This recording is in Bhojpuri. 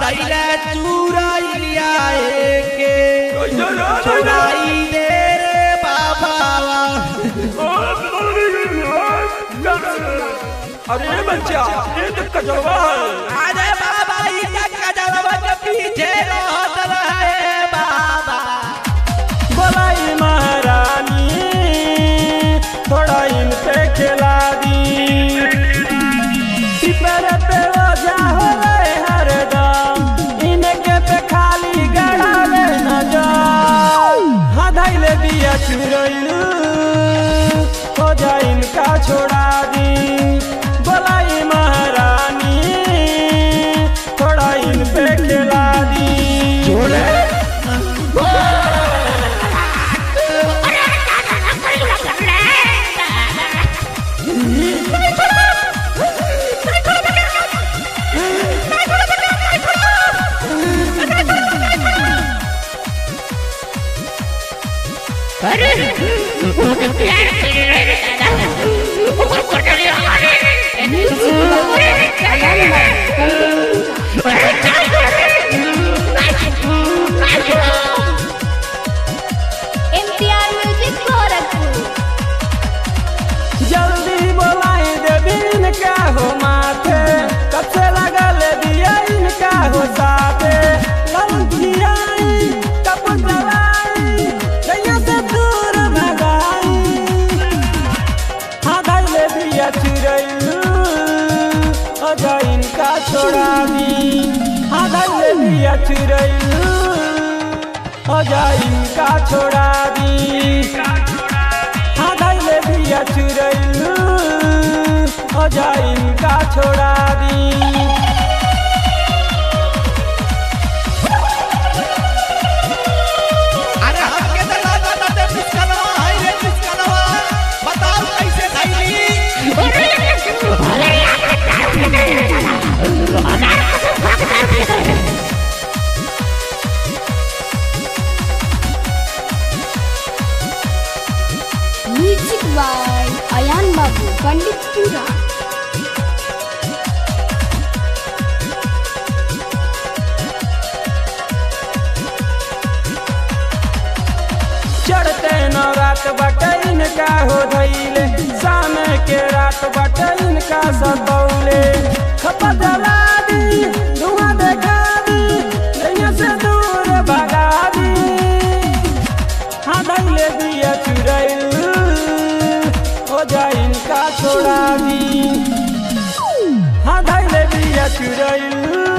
दैला चुराई लिया के चुराई दे रे बाबा। अरे बच्चा ये तो कजरवा है। अरे बाबा ये कजरवा के पीछे रहत रहे बाबा। बोलाई महारानी थोड़ा इन पे खिला दी सिपर पे वजह हो रहे हरदम इनके पे खाली गड़ावे न जाओ। हाँ धैले बिया चुरैलू हो जा इनका छोड़ा दी। बोलाई महारानी थोड़ा इन पे खिला दी। MTR music Gorakhpur. जल्दी बोलाई देवी इनका हो माथे कब से लगल दिया इनका हो साथे। लड़कियाई कप जलाई दैया से दूर भगाई। हाँ धैले दिया चुरैलू हो जा इनका छोड़ा दी। हाँ धैले दिया चुरैलू हो जा इनका छोड़ा दी। हाँ धैले दिया चुरैलू हो जा इनका छोड़ा दी। अरे हमके तो लागत है पिस्कलवा है रे पिस्कलवा। बताओ कैसे धैली। म्यूजिक बाय अयान बाबू पंडितपुरा। चढ़ते नवरात बटे इनका हो धैले शाम के रात बटे इनका सतौले। खपा जला दी धुआं देखा दी दैया से दूर भगा दी। हाँ धैले दिया चुरैलू हो जा इनका छोड़ा दी। हाँ धैले दिया चुरैलू